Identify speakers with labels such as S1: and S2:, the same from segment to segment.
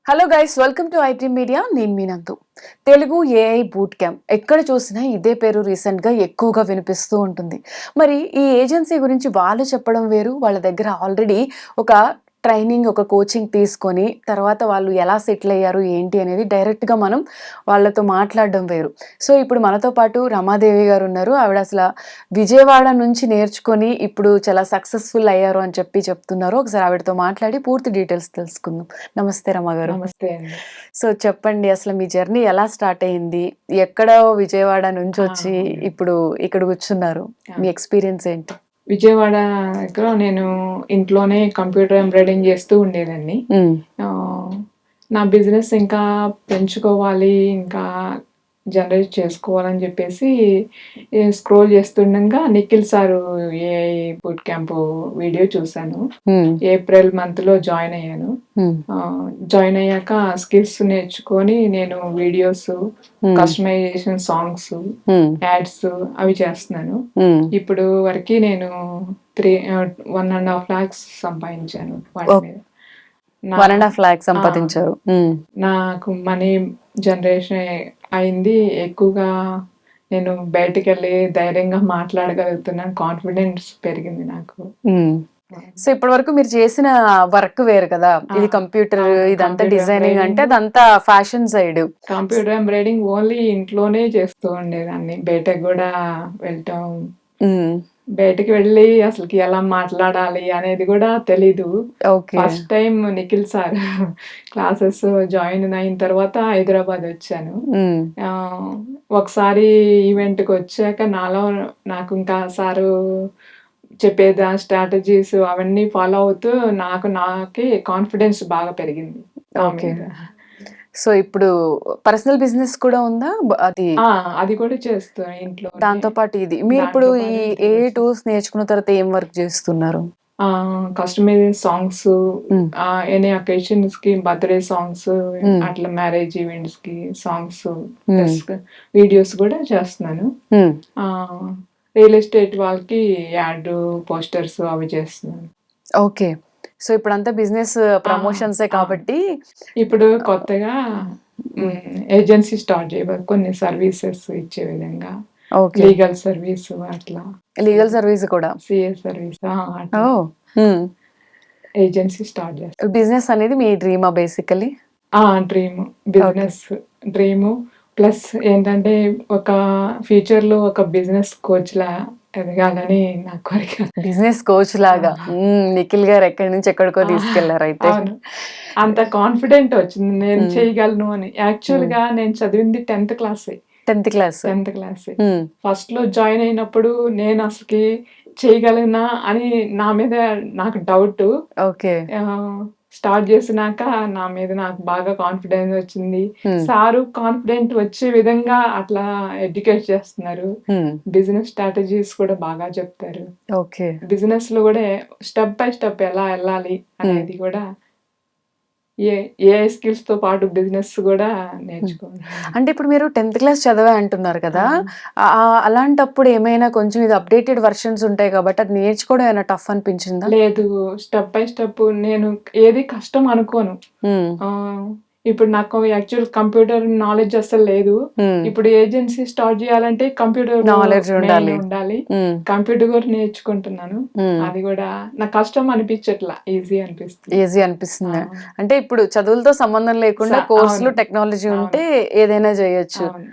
S1: Hello guys, welcome to IT media. నేను మీనంతు. Telugu AI boot camp ఎక్కడ చూసినా ఇదే పేరు రీసెంట్గా ఎక్కువగా వినిపిస్తూ ఉంటుంది. మరి ఈ ఏజెన్సీ గురించి వాళ్ళు చెప్పడం వేరు, వాళ్ళ దగ్గర ఆల్రెడీ ఒక ట్రైనింగ్, ఒక కోచింగ్ తీసుకొని తర్వాత వాళ్ళు ఎలా సెటిల్ అయ్యారు ఏంటి అనేది డైరెక్ట్గా మనం వాళ్ళతో మాట్లాడడం వేరు. సో ఇప్పుడు మనతో పాటు రమాదేవి గారు ఉన్నారు. ఆవిడ అసలు విజయవాడ నుంచి నేర్చుకొని ఇప్పుడు చాలా సక్సెస్ఫుల్ అయ్యారు అని చెప్తున్నారు. ఒకసారి ఆవిడతో మాట్లాడి పూర్తి డీటెయిల్స్ తెలుసుకుందాం. నమస్తే రమ గారు.
S2: నమస్తే అండి.
S1: సో చెప్పండి, అసలు మీ జర్నీ ఎలా స్టార్ట్ అయింది? ఎక్కడో విజయవాడ నుంచి
S2: ఆ!
S1: వచ్చి ఇప్పుడు ఇక్కడ కూర్చున్నారు.
S2: ఆ!
S1: మీ ఎక్స్పీరియన్స్ ఏంటి?
S2: విజయవాడ దగ్గర నేను ఇంట్లోనే కంప్యూటర్ ఎంబ్రాయిడింగ్ చేస్తూ ఉండేదాన్ని. ఆహ్, నా బిజినెస్ ఇంకా పెంచుకోవాలి, ఇంకా జనరేట్ చేసుకోవాలని చెప్పేసి స్క్రోల్ చేస్తుండగా Nikhil sir AI boot camp video చూసాను. ఏప్రిల్ మంత్‌లో జాయిన్ అయ్యాను. జాయిన్ అయ్యాక స్కిల్స్ నేర్చుకొని నేను వీడియోస్, కస్టమైజేషన్ సాంగ్స్, యాడ్స్ అవి చేస్తున్నాను. ఇప్పుడు వరకి నేను 1.5 lakhs సంపాదించాను వాటి మీద. నా
S1: 1.5 lakhs
S2: ఆ!
S1: సంపాదించారు.
S2: నాకు మనీ జనరేషన్ అయింది. ఎక్కువగా నేను బయటికెళ్ళి ధైర్యంగా మాట్లాడగలుగుతున్నాను. కాన్ఫిడెన్స్ పెరిగింది నాకు.
S1: సో ఇప్పటి వరకు మీరు చేసిన వర్క్ వేరు కదా, ఇది కంప్యూటర్,
S2: అవును.
S1: ఇదంతా
S2: కంప్యూటర్
S1: డిజైనింగ్ అంటే
S2: ఎంబ్రాయిడింగ్,
S1: అదంతా fashion side.
S2: Computer embroidering only ఇంట్లోనే చేస్తూ ఉండేదాన్ని. బయటకి గూడా వెళ్ళటం, బయటికి వెళ్ళి అసలుకి ఎలా మాట్లాడాలి అనేది గూడా తెలీదు.
S1: Okay.
S2: First time Nikhil sir classes join అయిన తర్వాత హైదరాబాద్ వచ్చాను. ఒకసారి ఈవెంట్‌కొచ్చాక నాకు ఇంకా సారు చెప్పేది ఆ స్ట్రాటజీస్ అవన్నీ ఫాలో అవుతూ నాకే కాన్ఫిడెన్స్ బాగా పెరిగింది నా
S1: ఓకే.
S2: మీద.
S1: సో ఇప్పుడు పర్సనల్ బిజినెస్ కూడా ఉందా? అది
S2: ఆ! అది కూడా చేస్తా ఇంట్లోనే.
S1: దాంతో పాటు ఇది. మీరు ఇప్పుడు
S2: దాంతో
S1: ఈ
S2: పాటు ఇది
S1: ఏ
S2: కూడా
S1: టూల్స్ నేర్చుకున్న తర్వాత ఏం వర్క్ చేస్తున్నారు?
S2: కస్టమైజ్డ్ సాంగ్స్, ఎనీ అకేషన్స్‌కి బర్త్‌డే సాంగ్స్,
S1: హ్మ్.
S2: అట్లా మ్యారేజ్ ఈవెంట్స్‌కి సాంగ్స్ ప్లస్ వీడియోస్ కూడా చేస్తున్నాను. ఆహ్, రియల్ ఎస్టేట్ వాళ్ళకి యాడ్ పోస్టర్స్ అవి చేస్తున్నాను.
S1: ఓకే. సో ఇప్పుడంతా బిజినెస్ ప్రమోషన్సే
S2: ఆ!
S1: కాబట్టి
S2: ఇప్పుడు కొత్తగా ఏజెన్సీ స్టార్ట్ చేయబోయారు. కొన్ని సర్వీసెస్ ఇచ్చే విధంగా.
S1: ఓకే.
S2: లీగల్ సర్వీస్ అట్లా.
S1: లీగల్ సర్వీస్ కూడా.
S2: సీఏ సర్వీస్ అట్లా
S1: ఓహ్! హ్మ్.
S2: ఏజెన్సీ స్టార్ట్ చేస్తా.
S1: బిజినెస్ అనేది మీ డ్రీమా basically?
S2: Dream.
S1: Okay.
S2: Business dream. Plus ఏంటంటే ఒక ఫ్యూచర్‌లో ఒక బిజినెస్ కోచ్‌లా ఎదగాలని నా కోరిక.
S1: బిజినెస్ కోచ్ లాగా.
S2: ఆ!
S1: నిఖిల్ గారు ఎక్కడి నుంచి ఎక్కడికో
S2: ఆ!
S1: తీసుకెళ్లారైతే.
S2: అవును. అంత కాన్ఫిడెంట్ వచ్చింది నేను
S1: హ్మ్.
S2: చేయగలను అని. యాక్చువల్‌గా నేను చదివింది 10th క్లాసే.
S1: 10th class.
S2: 10th క్లాసే.
S1: హ్మ్.
S2: ఫస్ట్‌లో జాయిన్ అయినప్పుడు నేను అసలకి చేయగలనా అని నా మీద నాకు డౌటు.
S1: ఓకే.
S2: స్టార్ట్ చేసినాక నా మీద నాకు బాగా కాన్ఫిడెన్స్ వచ్చింది.
S1: హ్మ్.
S2: సారు కాన్ఫిడెంట్ వచ్చే విధంగా అట్లా ఎడ్యుకేట్ చేస్తున్నారు.
S1: హ్మ్.
S2: బిజినెస్ స్ట్రాటజీస్ కూడా బాగా చెప్తారు.
S1: ఓకే.
S2: బిజినెస్‌లో కూడా స్టెప్ బై స్టెప్ ఎలా ఎళ్ళాలి అనేది కూడా ఏ ఏఐ స్కిల్స్‌తో పాటు బిజినెస్ కూడా నేర్చుకోవాలి.
S1: అంటే ఇప్పుడు మీరు 10th క్లాస్ చదివా అంటున్నారు కదా!
S2: అవును.
S1: అలాంటప్పుడు ఏమైనా కొంచెం ఇది అప్‌డేటెడ్ వెర్షన్స్ ఉంటాయి కాబట్టి అది నేర్చుకోవడం ఏమైనా టఫ్ అనిపించిందా?
S2: లేదు. స్టెప్ బై స్టెప్ నేను ఏది కష్టం అనుకోను.
S1: హ్మ్.
S2: ఆహ్, ఇప్పుడు నాకు యాక్చువల్ కంప్యూటర్ నాలెడ్జ్ అస్సలు లేదు.
S1: హ్మ్.
S2: ఇప్పుడు ఏజెన్సీ స్టార్ట్ చేయాలంటే కంప్యూటర్
S1: నాలెడ్జ్
S2: మెయిన్
S1: ఉండాలి.
S2: ఉండాలి.
S1: హ్మ్.
S2: కంప్యూటర్ కూడా నేర్చుకుంటున్నాను.
S1: హ్మ్.
S2: అది కూడా నాకు కష్టం అనిపించట్లా. ఈజీ అనిపిస్తుంది.
S1: ఈజీ
S2: ఆ!
S1: అనిపిస్తుంది. అంటే ఇప్పుడు చదువులతో సంబంధం లేకుండా కోర్సులు,
S2: అవును.
S1: టెక్నాలజీ
S2: అవును.
S1: ఉంటే ఏదైనా జేయొచ్చు
S2: అవును.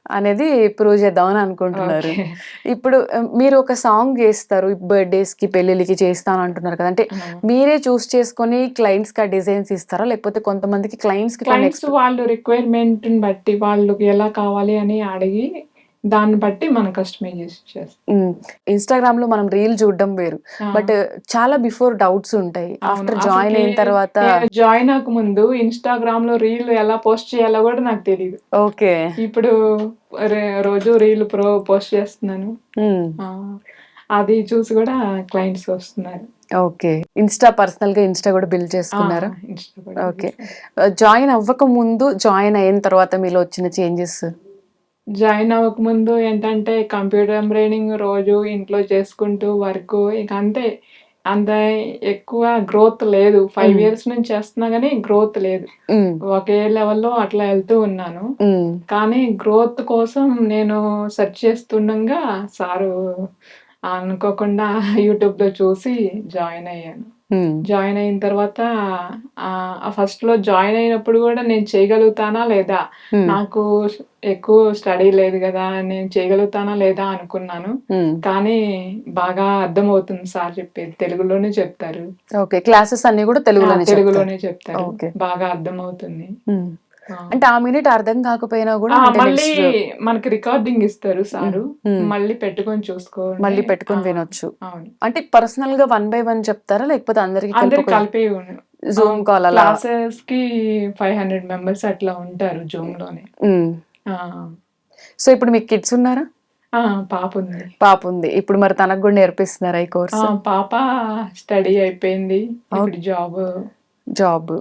S1: అనేది ప్రూవ్ చేద్దామని అనుకుంటున్నారు.
S2: ఓకే.
S1: ఇప్పుడు మీరు ఒక సాంగ్ జేస్తారు. బర్త్‌డేస్‌కి, పెళ్ళిళ్ళకి చేస్తాను అంటున్నారు కదా! అంటే
S2: ఆ!
S1: మీరే చూస్ చేసుకొని క్లయింట్స్‌కి ఆ డిజైన్స్ ఇస్తారా? లేకపోతే కొంతమందికి క్లయింట్స్‌కి కొన్ని
S2: క్లయింట్స్ వాళ్ళు రిక్వైర్మెంట్‌ని బట్టి వాళ్ళకి ఎలా కావాలి అని అడిగి దాన్ని బట్టి మనం కస్టమైజ్ చేస్తాం.
S1: హ్మ్. ఇన్‌స్టాగ్రామ్‌లో మనం రీల్ చూడడం వేరు.
S2: ఆ!
S1: బట్ చాలా బిఫోర్ డౌట్స్ ఉంటాయి.
S2: అవును.
S1: ఆఫ్టర్ జాయిన్
S2: అసలకి
S1: అయిన తర్వాత
S2: నేను జాయిన్ అవ్వకముందు ఇన్‌స్టాగ్రామ్‌లో రీల్ ఎలా పోస్ట్ చేయాలో గూడా నాకు తెలీదు.
S1: ఓకే.
S2: ఇప్పుడు రోజు రీల్ పోస్ట్ చేస్తున్నాను.
S1: హ్మ్.
S2: ఆ! అది చూసి గూడా క్లయింట్స్ వస్తున్నారు.
S1: ఓకే. పర్సనల్‌గా ఇన్‌స్టా గూడా బిల్డ్
S2: ఆ!
S1: చేసుకున్నారా?
S2: ఇన్‌స్టా కూడా
S1: ఓకే.
S2: చేశాను.
S1: జాయిన్ అవ్వక ముందు, జాయిన్ అయిన తర్వాత మీలో వచ్చిన చేంజెస్?
S2: జాయిన్ అవ్వకముందు ఏంటంటే కంప్యూటర్ ఎంబ్రాయిడింగ్ రోజు ఇంట్లో చేసుకుంటూ వర్కు ఇక అంతే. అంత ఎక్కువ గ్రోత్ లేదు. 5
S1: ఉమ్,
S2: ఇయర్స్ నుంచి చేస్తున్నా గానీ గ్రోత్ లేదు.
S1: ఉమ్,
S2: ఒకే లెవెల్‌లో అట్లా ఎళ్తూ ఉన్నాను.
S1: ఉమ్,
S2: కానీ గ్రోత్ కోసం నేను సెర్చ్ చేస్తుండంగా సారు అనుకోకుండా యూట్యూబ్‌లో చూసి జాయిన్ అయ్యాను.
S1: ఉమ్,
S2: జాయిన్ అయిన తర్వాత ఫస్ట్‌లో జాయిన్ అయినప్పుడు గూడా నేను చేయగలుగుతానా లేదా?
S1: ఉమ్,
S2: నాకు ఎక్కువ స్టడీ లేదు గదా! నేను చేయగలుగుతానా లేదా అనుకున్నాను.
S1: ఉమ్.
S2: కానీ బాగా అర్థమవుతుంది సార్ చెప్పేది. తెలుగులోనే చెప్తారు.
S1: ఓకే, క్లాసెస్ అన్ని కూడా తెలుగులోనే చెప్తారు.
S2: తెలుగులోనే చెప్తారు.
S1: ఓకే.
S2: బాగా అర్థమవుతుంది.
S1: ఉమ్.
S2: ఆ!
S1: అంటే ఆ మినిట్ అర్థం కాకపోయినా కూడా అంటే
S2: మళ్ళీ
S1: నెక్స్ట్
S2: మనకి రికార్డింగ్ ఇస్తారు సారు.
S1: ఉమ్,
S2: మళ్ళీ పెట్టుకొని చూసుకొని
S1: మళ్ళీ
S2: ఆ!
S1: పెట్టుకొని వినొచ్చు.
S2: అవును.
S1: అంటే పర్సనల్ గా 1 బై 1 చెప్తారా లేకపోతే అందరికి కలిపి
S2: అందరికి
S1: ఒక
S2: కలిపి
S1: జూమ్ కాల్ అలా?
S2: క్లాసెస్‌కి 500 మెంబర్స్ అట్లా ఉంటారు జూమ్‌లోనే.
S1: ఉమ్.
S2: ఆ!
S1: సో ఇప్పుడు మీకు కిడ్స్ ఉన్నారా?
S2: ఆ! పాపుంది.
S1: పాప ఉంది. ఇప్పుడు మరి తనకు కూడా నేర్పిస్తున్నారా ఈ కోర్స్?
S2: పాప స్టడీ అయిపోయింది.
S1: ఓకే.
S2: ఇప్పుడు
S1: జాబ్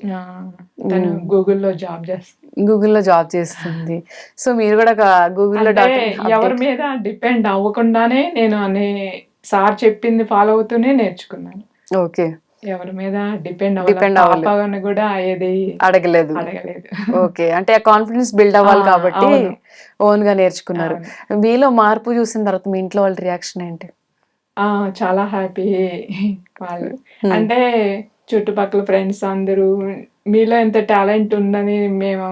S2: తను గూగుల్‌లో జాబ్ చేస్తుంది.
S1: గూగుల్లో జాబ్ చేస్తుంది. సో మీరు కూడా గూగుల్లో
S2: అంటే
S1: డాట్
S2: ఎవరి
S1: అప్డేట్.
S2: మీద డిపెండ్ అవ్వకుండానే నేను సార్ చెప్పింది ఫాలో అవుతూనే నేర్చుకున్నాను.
S1: ఓకే.
S2: ఎవరి మీద డిపెండ్ అవ్వల.
S1: డిపెండ్ అవ్వలేదు,
S2: పాపని కూడా ఏది
S1: అడగలేదు.
S2: అడగలేదు.
S1: ఓకే, అంటే ఆ కాన్ఫిడెన్స్ బిల్డ్
S2: ఆ!
S1: అవ్వాలి కాబట్టి
S2: అవును.
S1: ఓన్ గా నేర్చుకున్నారు.
S2: అవును.
S1: మీలో మార్పు చూసిన తర్వాత మీ ఇంట్లో వాళ్ళ రియాక్షన్ ఏంటి?
S2: ఆ! చాలా హ్యాపీ వాళ్ళు.
S1: ఉమ్,
S2: అంటే చుట్టుపక్కల ఫ్రెండ్స్ అందరూ మీలో ఇంత టాలెంట్ ఉందని మేము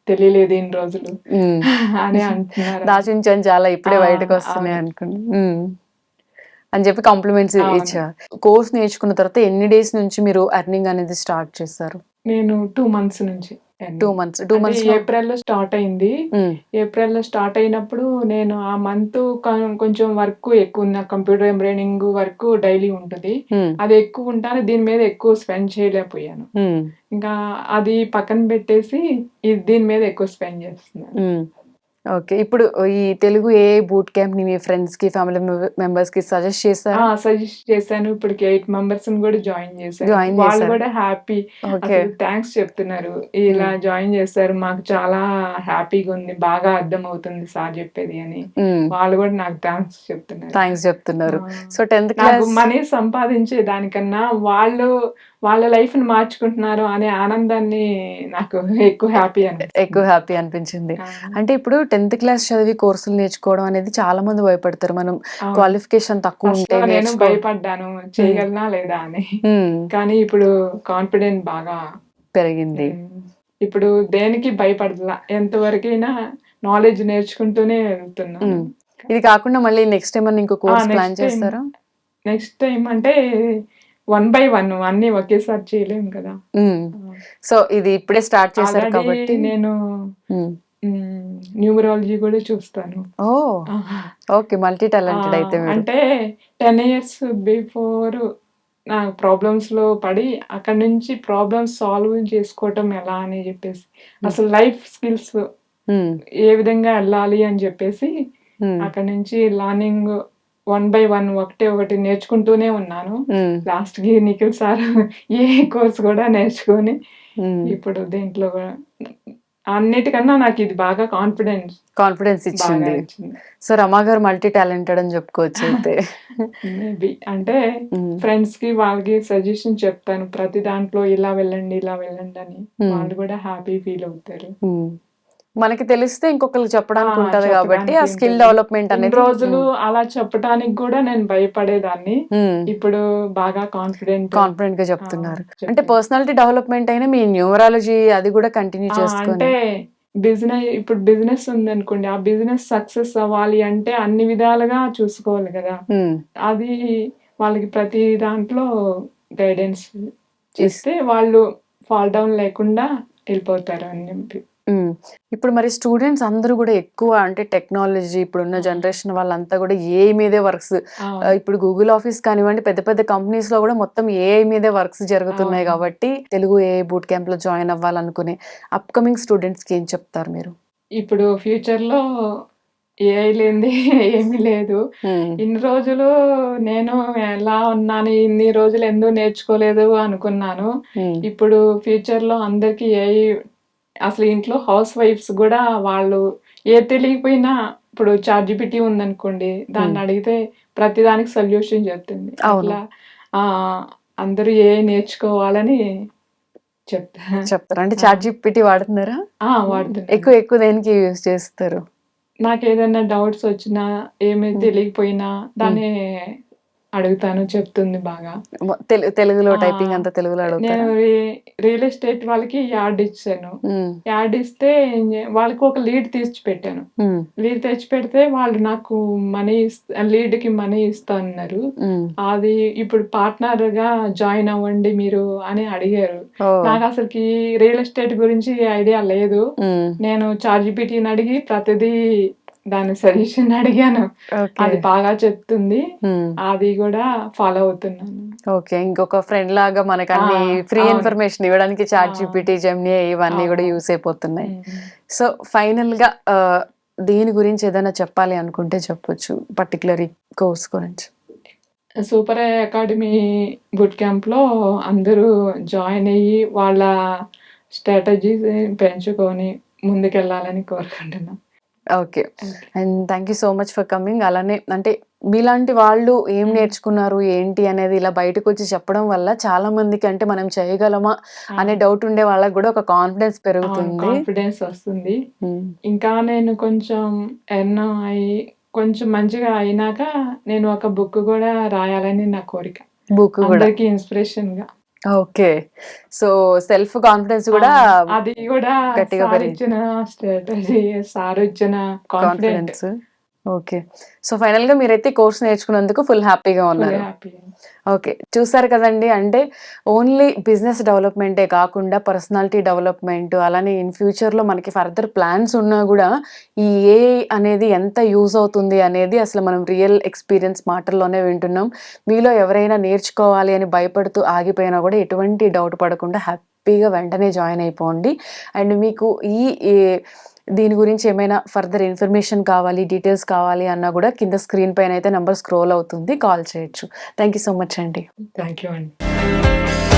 S2: తెలియలేదు ఇన్ని రోజులు
S1: ఉమ్.
S2: అని అంటున్నారు.
S1: దాచి ఉంచాను చాలా,
S2: ఆ!
S1: ఇప్పుడే బయటకు వస్తున్నాయి
S2: అవును.
S1: అనుకుని అని చెప్పి కాంప్లిమెంట్స్
S2: అవును.
S1: ఇచ్చారు. కోర్స్ నేర్చుకున్న తర్వాత ఎన్ని డేస్ నుంచి మీరు ఎర్నింగ్ అనేది స్టార్ట్ చేశారు?
S2: నేను 2 మంత్స్ నుంచి
S1: 2
S2: ఎర్నింగ్.
S1: మంత్స్. 2
S2: అంటే
S1: మంత్స్ లో
S2: ఏప్రిల్‌లో స్టార్ట్ అయింది.
S1: ఉమ్,
S2: ఏప్రిల్‌లో స్టార్ట్ అయినప్పుడు నేను ఆ మంత్ కొంచెం వర్క్ ఎక్కువుంది. నాకు కంప్యూటర్ ఎంబ్రాయిడింగ్ వర్క్ డైలీ ఉంటది.
S1: ఉమ్,
S2: అది ఎక్కువుంటాను. దీని మీద ఎక్కువ స్పెండ్ చేయలేకపోయాను.
S1: ఉమ్,
S2: ఇంకా అది పక్కన పెట్టేసి దీని మీద ఎక్కువ స్పెండ్ చేస్తున్నాను.
S1: ఉమ్. ఓకే. ఇప్పుడు ఈ తెలుగు ఏఐ బూట్ క్యాంప్‌ని మీ ఫ్రెండ్స్‌కి, ఫ్యామిలీ మెంబర్స్‌కి సజెస్ట్ చేసారా?
S2: సజెస్ట్ చేశాను. ఇప్పటికి 8 మెంబర్స్‌ని కూడా జాయిన్ చేశాను.
S1: జాయిన్
S2: వాళ్ళు
S1: చేసారా?
S2: కూడా హ్యాపీ.
S1: ఓకే.
S2: అసలు థాంక్స్ చెప్తున్నారు. ఇలా
S1: హ్మ్.
S2: జాయిన్ చేశారు. మాకు చాలా హ్యాపీగుంది. బాగా అర్థమవుతుంది సార్ చెప్పేది అని.
S1: హ్మ్.
S2: వాళ్ళు కూడా నాకు థాంక్స్ చెప్తున్నారు.
S1: థాంక్స్
S2: ఆ!
S1: చెప్తున్నారు. సో 10థ్
S2: నాకు
S1: క్లాస్
S2: మనీ సంపాదించే దానికన్నా వాళ్ళ లైఫ్‌ని మార్చుకుంటున్నారు అనే ఆనందాన్ని నాకు ఎక్కువ హ్యాపీ
S1: ఎక్కువ
S2: అనిపిస్తుంది.
S1: హ్యాపీ అనిపించింది.
S2: ఆ!
S1: అంటే ఇప్పుడు 10థ్ క్లాస్ చదివి కోర్సులు నేర్చుకోవడం అనేది చాలా మంది భయపడతారు. మనం
S2: అవును.
S1: క్వాలిఫికేషన్ తక్కువ ఉంటే
S2: ఫస్ట్‌లో నేను
S1: నేర్చుకో
S2: భయపడ్డాను.
S1: హ్మ్.
S2: చేయగలనా లేదా అని.
S1: హ్మ్.
S2: కానీ ఇప్పుడు కాన్ఫిడెంట్ బాగా
S1: పెరిగింది.
S2: హ్మ్. ఇప్పుడు దేనికి భయపడట్లా. ఎంతవరకైనా నాలెడ్జ్ నేర్చుకుంటూనే వెళ్తున్నాను.
S1: హ్మ్. ఇది కాకుండా మళ్ళీ నెక్స్ట్ ఏమన్నా ఇంకో కోర్స్
S2: నెక్స్ట్
S1: ప్లాన్
S2: టైమ్
S1: చేస్తారా?
S2: నెక్స్ట్ టైమ్ అంటే 1 బై 1 అన్నీ ఒకేసారి చేయలేము కదా!
S1: హ్మ్.
S2: ఆ!
S1: సో ఇది ఇప్పుడే స్టార్ట్ చేశారు
S2: ఆల్రెడీ
S1: కాబట్టి
S2: నేను
S1: హ్మ్.
S2: న్యూమరాలజీ కూడా చూస్తాను.
S1: ఓహ్!
S2: ఆహా!
S1: ఓకే. మల్టీ
S2: ఆ!
S1: టాలెంటెడ్ అయితే మీరు.
S2: అంటే 10 ఇయర్స్ బిఫోర్ నాకు ప్రాబ్లమ్స్‌లో పడి అక్కడి నుంచి ప్రాబ్లమ్స్ సాల్వ్ చేసుకోవటం ఎలా అని జెప్పేసి,
S1: హ్మ్.
S2: అసలు లైఫ్ స్కిల్స్
S1: హ్మ్.
S2: ఏ విధంగా ఎళ్ళాలి అని జెప్పేసి,
S1: హ్మ్.
S2: అక్కడి నుంచి లర్నింగ్ 1 బై 1 ఒకటి ఒకటి నేర్చుకుంటూనే ఉన్నాను.
S1: హ్మ్.
S2: లాస్ట్‌కి నిఖిల్ సార్ ఏఐ కోర్స్ గూడా నేర్చుకొని,
S1: హ్మ్.
S2: ఇప్పుడు దీంట్లో అన్నిటికన్నా నాకిది బాగా
S1: కాన్ఫిడెన్స్
S2: బాగా
S1: ఇచ్చింది.
S2: ఇచ్చింది.
S1: సో, రమ గారు మల్టీ టాలెంటెడ్ అని చెప్పుకోవచ్చయితే.
S2: మేబీ. అంటే
S1: హ్మ్.
S2: ఫ్రెండ్స్‌కి, వాళ్ళకి సజెషన్ చెప్తాను. ప్రతి దాంట్లో ఇలా వెళ్ళండి, ఇలా వెళ్ళండని.
S1: హ్మ్.
S2: వాళ్ళు గూడా హ్యాపీ ఫీల్ అవుతారు.
S1: హ్మ్. మనకి తెలిస్తే ఇంకొకళ్ళకి చెప్పడానికి ఉంటది గాబట్టి, ఆ
S2: చెప్పడానికి
S1: స్కిల్
S2: ఉంటది.
S1: డెవలప్‌మెంట్
S2: ఇన్ని
S1: అనేది
S2: రోజులు అలా చెప్పటానికి గూడా నేను భయపడేదాన్ని.
S1: హ్మ్.
S2: ఇప్పుడు బాగా
S1: కాన్ఫిడెంట్‌గా చెప్తున్నారు. అంటే
S2: చెప్పాను.
S1: పర్సనాలిటీ డెవలప్‌మెంట్ అయినా మీ న్యూమరాలజీ అది గూడా కంటిన్యూ చేసుకొని
S2: అంటే ఇప్పుడు బిజినెస్ ఉందనుకోండి. ఆ బిజినెస్ సక్సెస్ అవ్వాలి అంటే అన్ని విధాలుగా చూసుకోవాలి గదా!
S1: హ్మ్.
S2: అది వాళ్ళకి ప్రతి దాంట్లో గైడెన్స్
S1: ఇస్
S2: ఇస్తే వాళ్ళు ఫాల్ డౌన్ లేకుండా ఎళ్ళిపోతారు అని చెప్పి.
S1: హ్మ్. ఇప్పుడు మరి స్టూడెంట్స్ అందరూ గూడా ఎక్కువ అంటే టెక్నాలజీ ఇప్పుడున్న
S2: ఆ!
S1: జనరేషన్ వాళ్ళంతా గూడా ఏఐ మీదే వర్క్స్.
S2: అవును.
S1: ఇప్పుడు గూగుల్ ఆఫీస్ కానివ్వండి, పెద్ద పెద్ద కంపెనీస్‌లో గూడా మొత్తం ఏఐ మీదే వర్క్స్ జరుగుతున్నాయి
S2: అవును.
S1: గాబట్టి, తెలుగు ఏఐ బూట్ క్యాంప్‌లో జాయిన్ అవ్వాలనుకునే అప్‌కమింగ్ స్టూడెంట్స్‌కి ఏం చెప్తారు మీరు?
S2: ఇప్పుడు ఫ్యూచర్‌లో ఏఐ లేనిదే ఏమీ లేదు.
S1: హ్మ్.
S2: ఇన్ని రోజులు నేను ఎలా ఉన్నాను, ఇన్ని రోజులు ఎందుకు నేర్చుకోలేదు అనుకున్నాను.
S1: హ్మ్.
S2: ఇప్పుడు ఫ్యూచర్‌లో అందరికీ ఏఐ అసలు ఇంట్లో హౌస్ వైఫ్స్ గూడా వాళ్ళు తెలియకపోయినా ఇప్పుడు చాట్‌జీపీటీ ఉందనుకోండి.
S1: హ్మ్.
S2: దాన్నడిగితే ప్రతి దానికి సొల్యూషన్ చెప్తుంది.
S1: అవును.
S2: అట్లా ఆహ్, అందరూ ఏఐ నేర్చుకోవాలని చెప్తా.
S1: చెప్తారు. అంటే
S2: ఆ!
S1: చాట్ జీపీటీ వాడుతున్నారా?
S2: వాడుతున్నాను.
S1: ఎక్కువ దేనికి యూజ్ చేస్తారు?
S2: నాకేదన్నా డౌట్స్ వచ్చినా, ఏమి
S1: హ్మ్.
S2: తెలియకపోయినా
S1: హ్మ్.
S2: దాన్నే అడుగుతాను. చెప్తుంది బాగా.
S1: తెలుగులో
S2: ఆ!
S1: టైపింగ్ అంతా తెలుగులో
S2: నేను
S1: అడుగుతారా?
S2: రియల్ ఎస్టేట్ వాళ్ళకి యాడ్ ఇచ్చాను.
S1: హ్మ్.
S2: యాడ్ ఇస్తే వాళ్ళకి ఒక లీడ్ తెచ్చి పెట్టాను.
S1: హ్మ్.
S2: లీడ్ తెచ్చిపెడితే వాళ్ళు నాకు లీడ్‌కి మనీ ఇస్తా అన్నారు.
S1: హ్మ్.
S2: అది ఇప్పుడు పార్ట్‌నర్‌గా జాయిన్ అవ్వండి మీరు అని అడిగారు.
S1: ఓహ్!
S2: నాకసలకి రియల్ ఎస్టేట్ గురించి ఐడియా లేదు.
S1: హ్మ్.
S2: నేను చాట్‌జీపీటీని అడిగి ప్రతిదీ దాని సజెషన్ అడిగాను.
S1: ఓకే.
S2: అది బాగా చెప్తుంది.
S1: హ్మ్.
S2: అది గూడా ఫాలో అవుతున్నాను.
S1: ఓకే. ఇంకొక ఫ్రెండ్ లాగా
S2: ఆ!
S1: మనకన్నీ ఫ్రీ
S2: అవును.
S1: ఇన్ఫర్మేషన్ ఇవ్వడానికి
S2: ఆ!
S1: చాట్ జీపీటీ, జెమినీ ఇవన్నీ గూడా
S2: అవునవును.
S1: యూజ్ అయిపోతున్నాయి.
S2: హ్మ్.
S1: సో, ఫైనల్‌గా దీని గురించి ఏదైనా చెప్పాలి అనుకుంటే చెప్పొచ్చు. పర్టిక్యులర్ ఈ కోర్స్ గురించి.
S2: సూపర్ ఐ అకాడమీ బూట్ క్యాంప్‌లో అందరూ జాయిన్ అయ్యి వాళ్ళ స్ట్రాటజీస్ పెంచుకొని ముందుకెళ్ళాలని కోరుకుంటున్నా.
S1: Okay.
S2: Okay.
S1: And thank you so much for coming. అలానే అంటే మీలాంటి వాళ్ళు ఏం
S2: హ్మ్.
S1: నేర్చుకున్నారు, ఏంటి అనేది ఇలా బయటకొచ్చి చెప్పడం వల్ల చాలా మందికి అంటే మనం చేయగలమా
S2: ఆ!
S1: అనే డౌట్ ఉండే వాళ్ళకి గూడా ఒక కాన్ఫిడెన్స్
S2: అవును.
S1: పెరుగుతుంది.
S2: కాన్ఫిడెన్స్ వస్తుంది.
S1: హ్మ్.
S2: ఇంకా నేను కొంచెం ఎర్న్ అయ్యి, కొంచెం మంచిగా అయినాక నేను ఒక బుక్ గూడా రాయాలని నా కోరిక.
S1: బుక్ గూడా.
S2: అందరికి ఇన్‌స్పిరేషన్‌గా.
S1: ఓకే. సో, సెల్ఫ్ కాన్ఫిడెన్స్
S2: ఆ!
S1: గూడా
S2: అది గూడా
S1: గట్టిగా పెరిగింది.
S2: సారిచ్చిన స్ట్రాటజీ, సారిచ్చిన కాన్ఫిడెంట్.
S1: కాన్ఫిడెన్స్. ఓకే. సో, ఫైనల్‌గా మీరైతే కోర్స్ నేర్చుకున్నందుకు ఫుల్ హ్యాపీగా
S2: ఫుల్
S1: ఉన్నారు.
S2: హ్యాపీ.
S1: ఓకే. చూసారు కదండీ! అంటే ఓన్లీ బిజినెస్ డెవలప్‌మెంటే కాకుండా పర్సనాలిటీ డెవలప్‌మెంట్ అలానే ఇన్ ఫ్యూచర్‌లో మనకి ఫర్దర్ ప్లాన్స్ ఉన్నా గూడా ఈ ఏఐ అనేది ఎంత యూజ్ అవుతుంది అనేది అసలు మనం రియల్ ఎక్స్‌పీరియన్స్ మాటల్లోనే వింటున్నాం. మీలో ఎవరైనా నేర్చుకోవాలి అని భయపడుతూ ఆగిపోయినా గూడా ఎటువంటి డౌట్ పడకుండా హ్యాపీగా వెంటనే జాయిన్ అయిపోండి. అండ్ మీకు ఈ దీని గురించి ఏమైనా ఫర్దర్ ఇన్ఫర్మేషన్ కావాలి, డీటెయిల్స్ కావాలి అన్నా గూడా కింద స్క్రీన్ పైన అయితే నంబర్ స్క్రోల్ అవుతుంది. కాల్ చేయొచ్చు. థాంక్ యూ సో మచ్ అండి.
S2: థాంక్ యూ అండి.